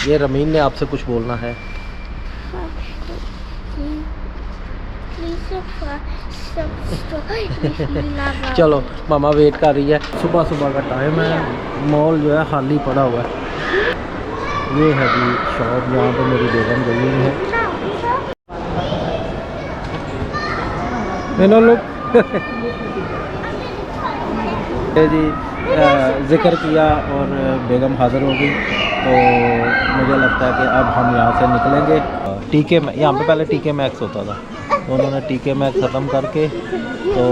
ये रमीन ने आपसे कुछ बोलना है। चलो मामा वेट कर रही है। सुबह सुबह का टाइम है, मॉल जो है खाली पड़ा हुआ है। ये है जी शॉप जहाँ पे मेरी बेगम गई हुई है। मैंने लोग जी ज़िक्र किया और बेगम हाज़िर हो गई, तो मुझे लगता है कि अब हम यहाँ से निकलेंगे। टीके यहाँ पे पहले टीके मैक्स होता था, तो उन्होंने टीके मैक्स ख़त्म करके तो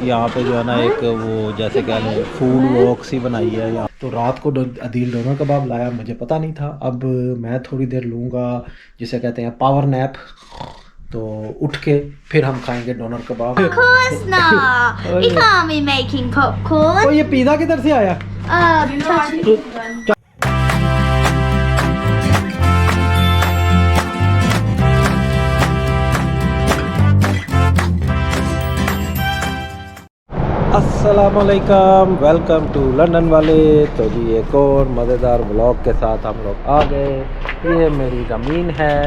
यहाँ पे जो है ना एक वो जैसे कह लें फूड वॉक सी बनाई है यहाँ। तो रात को अदील डोनर कबाब लाया, मुझे पता नहीं था। अब मैं थोड़ी देर लूँगा जिसे कहते हैं पावर नैप, तो उठ के फिर हम खाएंगे donor kebab. Of course not. We can't be making popcorn. तो ये पिज़्ज़ा किधर से आया? अस्सलामुअलैकुम, वेलकम टू लंदन वाले। तो जी एक और मज़ेदार व्लॉग के साथ हम लोग आ गए। ये मेरी रमीन है,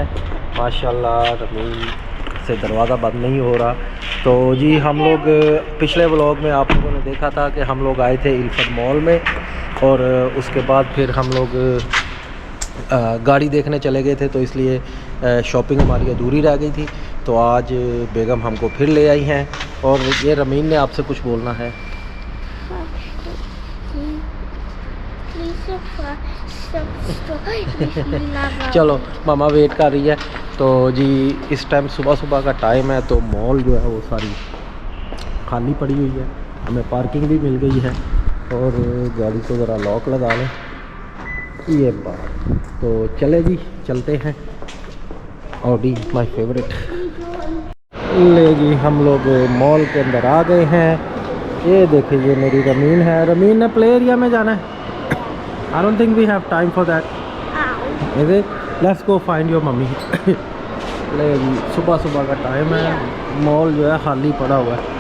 माशाल्लाह रमीन से दरवाज़ा बंद नहीं हो रहा। तो जी हम लोग पिछले व्लॉग में आप लोगों ने देखा था कि हम लोग आए थे इल्फत मॉल में, और उसके बाद फिर हम लोग गाड़ी देखने चले गए थे, तो इसलिए शॉपिंग हमारी अधूरी रह गई थी। तो आज बेगम हमको फिर ले आई हैं, और ये रमीन ने आपसे कुछ बोलना है। चलो मामा वेट कर रही है। तो जी इस टाइम सुबह सुबह का टाइम है, तो मॉल जो है वो सारी खाली पड़ी हुई है। हमें पार्किंग भी मिल गई है, और गाड़ी को ज़रा लॉक लगा लें ये बात। तो चले जी चलते हैं। Audi my favourite. ले जी हम लोग मॉल के अंदर आ गए हैं। ये देखिए ये मेरी रमीन है। रमीन ने प्ले एरिया में जाना है। I don't think we have time for that. Is it? Let's go find your mummy. ले जी सुबह सुबह का टाइम है, मॉल जो है खाली पड़ा हुआ है।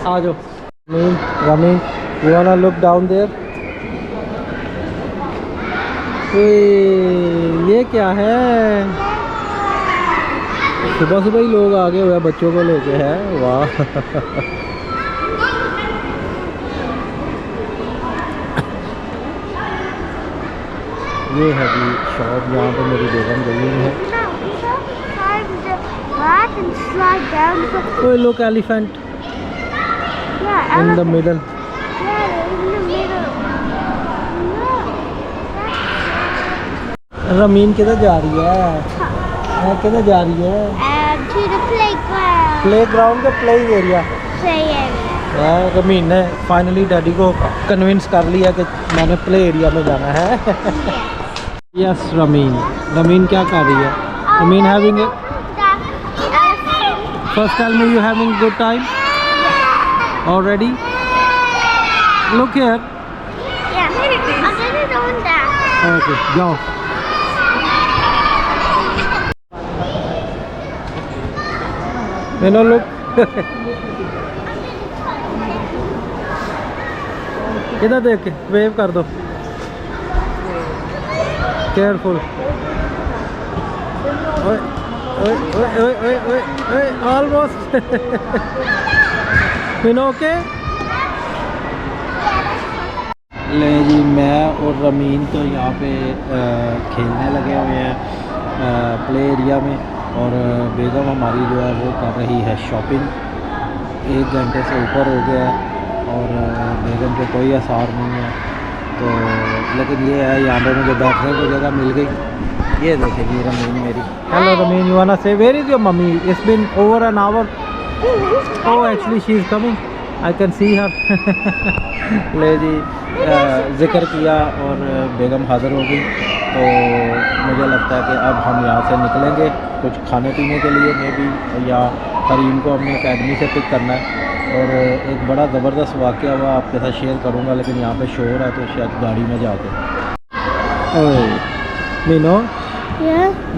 आ जाओ Rameen, you wanna look down there? ये क्या है? सुबह सुबह ही लोग आगे हुए बच्चों को लेके है। वाह ये है जी शॉप जहाँ पे मेरी बेगम गई हुई है। कोई लोग elephant in the middle. Ramen किधर जा रही है? किधर जा रही है? To the playground. प्लेग्राउंड के play area. Play area. Ramen ने फाइनली डैडी को कन्विंस कर लिया कि मैंने प्ले एरिया में जाना है। यस रमीन, रमीन क्या कर रही है? Rameen having a first time में you having good time already? Look here. Yeah. I'm gonna do that. Okay जाओ। मैंने लोग इधर देख के वेव कर दो। केयरफुल। ओए ओए ओए ओए ओए ओए ऑलमोस्ट। मीनो ओके? ले जी मैं और रमीन तो यहाँ पे खेलने लगे हुए हैं प्ले एरिया में, और बेगम हमारी जो है वो कर रही है शॉपिंग। 1 घंटे से ऊपर हो गया है और बेगम के कोई आसार नहीं है। तो लेकिन ये है यहाँ पे मुझे बैठने को जगह मिल गई। ये देखेगी रमीन मेरी। Hello ramen, you wanna say where is your mummy? It's been over an hour. Oh actually she is coming, I can see her. ले जी ज़िक्र किया और बेगम हाज़िर हो गई, तो मुझे लगता है कि अब हम यहाँ से निकलेंगे कुछ खाने पीने के लिए मे बी, या करीम को हमने अकेडमी से पिक करना है। और एक बड़ा ज़बरदस्त वाक़या हुआ आपके साथ शेयर करूँगा, लेकिन यहाँ पे शोर है तो शायद गाड़ी में जाके। मीनो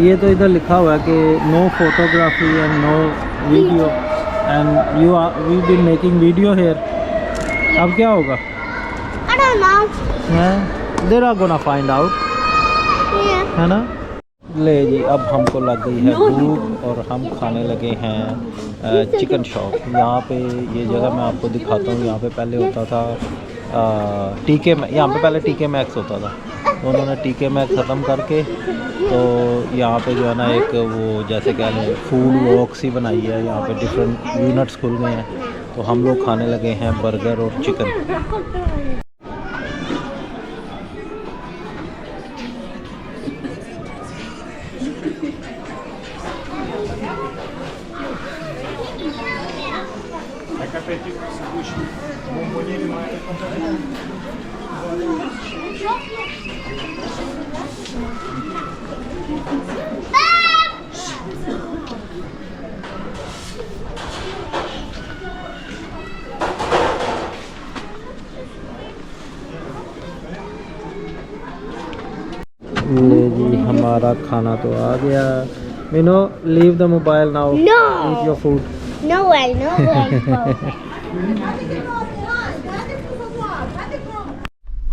ये तो इधर लिखा हुआ है कि no photography and no video, and we been making video here. अब क्या होगा? I don't know. They are gonna find out, Yeah. है ना? ले जी, अब हमको लग गई है भूख और हम खाने लगे हैं चिकन शॉप। यहाँ पे ये जगह मैं आपको दिखाता हूँ। यहाँ पे पहले होता था टीके, यहाँ पे पहले टीके मैक्स होता था, तो उन्होंने टीके मैक्स ख़त्म करके तो यहाँ पे जो है ना एक वो जैसे कह लें फूड वॉक सी बनाई है। यहाँ पे डिफरेंट यूनिट्स खुल गए हैं, तो हम लोग खाने लगे हैं बर्गर और चिकन। ले जी, हमारा खाना तो आ गया। Meeno, leave the mobile now, eat your food. No way, no way.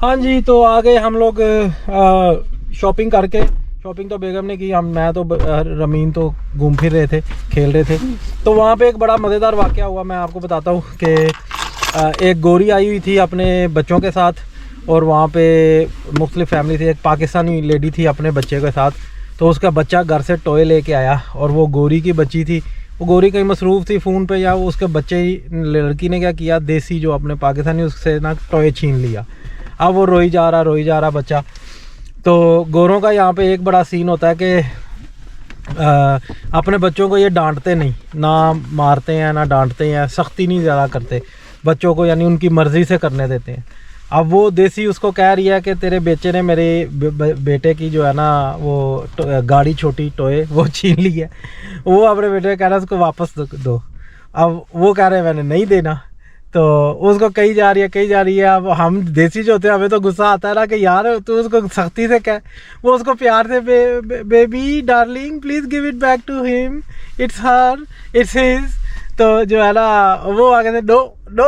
हाँ जी, तो आ गए हम लोग शॉपिंग करके। शॉपिंग तो बेगम ने की, मैं तो रमीन तो घूम फिर रहे थे, खेल रहे थे। तो वहाँ पे एक बड़ा मज़ेदार वाक़या हुआ, मैं आपको बताता हूँ कि एक गोरी आई हुई थी अपने बच्चों के साथ, और वहाँ पे मुख्तलिफ फैमिली थी। एक पाकिस्तानी लेडी थी अपने बच्चे के साथ, तो उसका बच्चा घर से टॉय लेके आया, और वो गोरी की बच्ची थी। वो गोरी कहीं मसरूफ़ थी फ़ोन पे, या वो उसके बच्चे ही, लड़की ने क्या किया, देसी जो अपने पाकिस्तानी, उससे ना टॉय छीन लिया। अब वो रोई जा रहा बच्चा। तो गोरों का यहाँ पे एक बड़ा सीन होता है कि अपने बच्चों को ये डांटते नहीं, ना मारते हैं ना डांटते हैं, सख्ती नहीं ज़्यादा करते बच्चों को, यानी उनकी मर्ज़ी से करने देते हैं। अब वो देसी उसको कह रही है कि तेरे बेटे ने मेरे बेटे की जो है ना वो गाड़ी छोटी टॉय वो छीन ली है। वो अपने बेटे कह रहा है उसको वापस दो। अब वो कह रहे हैं मैंने नहीं देना, तो उसको कही जा रही है। अब हम देसी जो होते हैं, हमें तो गुस्सा आता है ना कि यार तू उसको सख्ती से कह। वो उसको प्यार से baby darling please give it back to him, it's her, it's his. तो जो है ना वो आगे से नो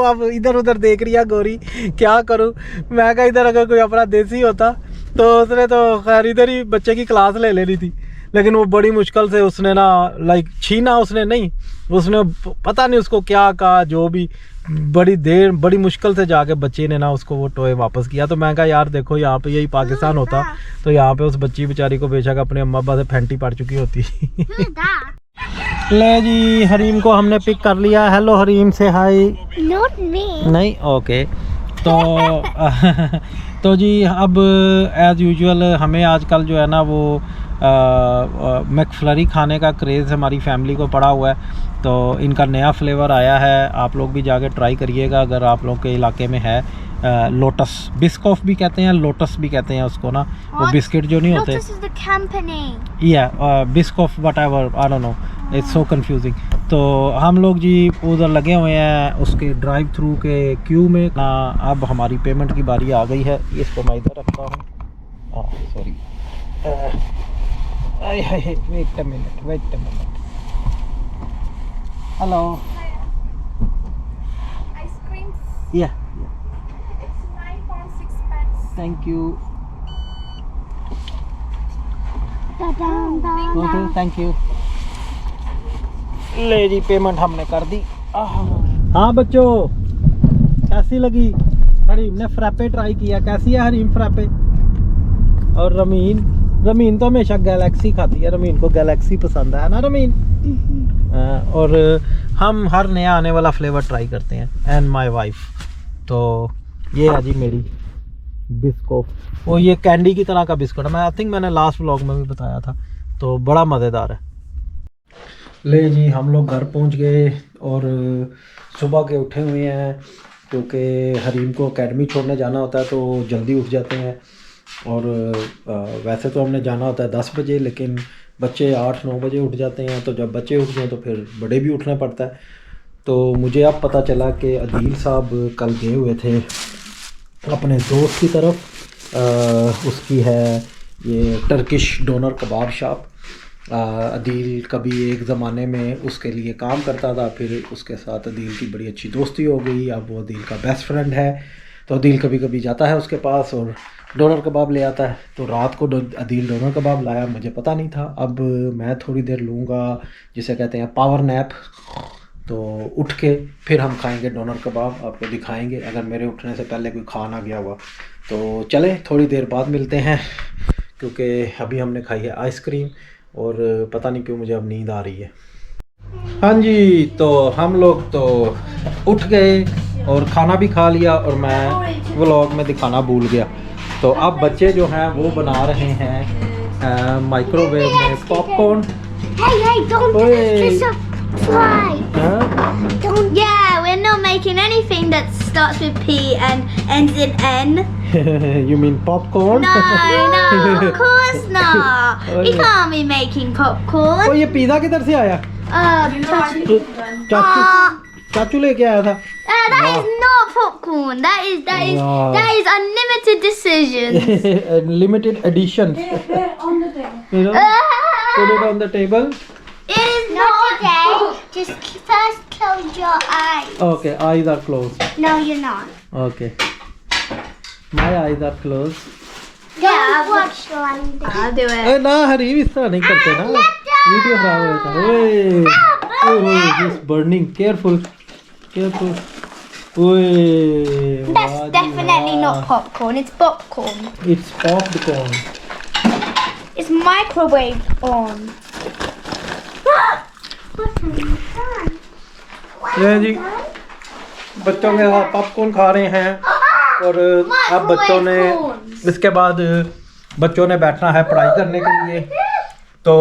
अब इधर उधर देख रही है गोरी, क्या करूँ मैं। कहा इधर अगर कोई अपना देसी होता तो उसने तो खैर इधर ही बच्चे की क्लास ले लेनी थी, लेकिन वो बड़ी मुश्किल से उसने ना छीना, उसने नहीं, उसने पता नहीं उसको क्या कहा, जो भी बड़ी मुश्किल से जाके बच्चे ने ना उसको वो टॉय वापस किया। तो मैं कहा यार देखो, यहाँ पे यही पाकिस्तान होता तो यहाँ पे उस बच्ची बेचारी को बेशक अपने अम्मा अब्बा से फेंटी पड़ चुकी होती। ले जी, हरीम को हमने पिक कर लिया। हेलो हरीम, से हाय। Not me. नहीं, ओके। तो जी अब एज़ यूजुअल हमें आजकल जो है ना वो मैकफ्लरी खाने का क्रेज़ हमारी फैमिली को पड़ा हुआ है। तो इनका नया फ्लेवर आया है, आप लोग भी जाके ट्राई करिएगा अगर आप लोग के इलाके में है। लोटस बिस्कॉफ भी कहते हैं, लोटस भी कहते हैं उसको ना, वो बिस्किट जो नहीं होते। Lotus is the company. Biscoff what ever, I don't know, it's so confusing. तो हम लोग जी उधर लगे हुए हैं उसके ड्राइव थ्रू के क्यू में ना। अब हमारी पेमेंट की बारी आ गई है, इसको मैं इधर रखता हूँ। Sorry, wait a minute. Hello, Ice cream, या it's £9.06. Thank you. Da-dum-dum. Okay, thank you. ले जी, पेमेंट हमने कर दी। हाँ बच्चों, कैसी लगी? हरीम ने फ्रैपे ट्राई किया, कैसी है हरीम फ्रैपे? और रमीन तो हमेशा गैलेक्सी खाती है, रमीन को गैलेक्सी पसंद है ना रमीन? और हम हर नया आने वाला फ्लेवर ट्राई करते हैं, एंड माय वाइफ। तो ये है जी मेरी बिस्कुट, वो ये कैंडी की तरह का बिस्कुट है। मैं आई थिंक मैंने लास्ट व्लॉग में भी बताया था, तो बड़ा मज़ेदार है। ले जी, हम लोग घर पहुंच गए और सुबह के उठे हुए हैं, क्योंकि हरीम को एकेडमी छोड़ने जाना होता है तो जल्दी उठ जाते हैं। और वैसे तो हमने जाना होता है 10 बजे, लेकिन बच्चे 8-9 बजे उठ जाते हैं। तो जब बच्चे उठ जाएँ तो फिर बड़े भी उठना पड़ता है। तो मुझे अब पता चला कि अदील साहब कल गए हुए थे अपने दोस्त की तरफ। उसकी है ये टर्किश डोनर कबाब शॉप, अदील कभी एक ज़माने में उसके लिए काम करता था, फिर उसके साथ अदील की बड़ी अच्छी दोस्ती हो गई, अब वो अदील का बेस्ट फ्रेंड है। तो अदील कभी कभी जाता है उसके पास और डोनर कबाब ले आता है। तो रात को अदील डोनर कबाब लाया, मुझे पता नहीं था। अब मैं थोड़ी देर लूँगा, जिसे कहते हैं पावर नैप। तो उठ के फिर हम खाएंगे डोनर कबाब, आपको दिखाएंगे अगर मेरे उठने से पहले कोई खा ना गया हुआ। तो चले थोड़ी देर बाद मिलते हैं, क्योंकि अभी हमने खाई है आइसक्रीम और पता नहीं क्यों मुझे अब नींद आ रही है। हाँ जी, तो हम लोग तो उठ गए और खाना भी खा लिया और मैं व्लॉग में दिखाना भूल गया। तो अब बच्चे जो हैं वो बना रहे हैं माइक्रोवेव में popcorn. Hey, don't Oi. kiss a fly. हाँ? Don't. Yeah, we're not making anything that starts with P and ends in N. You mean popcorn? No, of course not. Oh, We yeah. can't be making oh popcorn. ये pizza किधर से आया? Chachi. चाचू लेके आया था। That is not popcorn. Wow. That is unlimited decisions. Limited edition. On the table. You know, put it on the table. It is not today. Just first close your eyes. Okay, eyes are closed. No, you're not. Okay. My eyes are closed. Yeah, watch I'll do it. ना हरीम इस तरह नहीं करते ना, video खराब हो जाता है। ओए दिस बर्निंग, केयरफुल केयरफुल। ओए That's definitely not popcorn. It's popcorn. It's popcorn. It's microwave on. ये जी बच्चों के साथ पॉपकॉर्न खा रहे हैं और अब बच्चों ने इसके बाद बच्चों ने बैठना है पढ़ाई करने के लिए। तो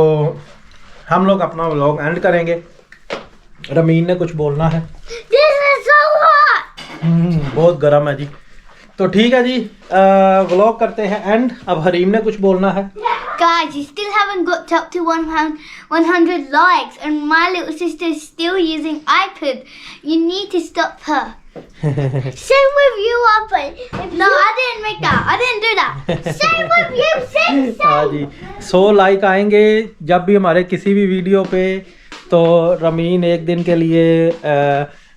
हम लोग अपना व्लॉग एंड करेंगे। रमीन ने कुछ बोलना है। This is so hot. बहुत गर्म है जी। तो ठीक है जी, व्लॉग करते हैं एंड। अब हरीम ने कुछ बोलना है। Guys, you still haven't got up to 100 likes, and my little sister is still using iPad. You need to stop her. Same with you, Appa. No, I didn't make that. I didn't do that. Same with you, same. हाँ जी, 100 like आएंगे जब भी हमारे किसी भी video पे, तो ramen एक दिन के लिए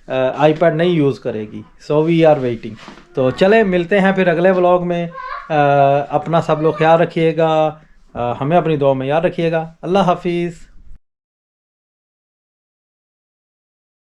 आईपैड नहीं यूज़ करेगी। So we are waiting. तो चले मिलते हैं फिर अगले व्लॉग में। अपना सब लोग ख्याल रखिएगा, हमें अपनी दुआ में याद रखिएगा। अल्लाह हाफिज़।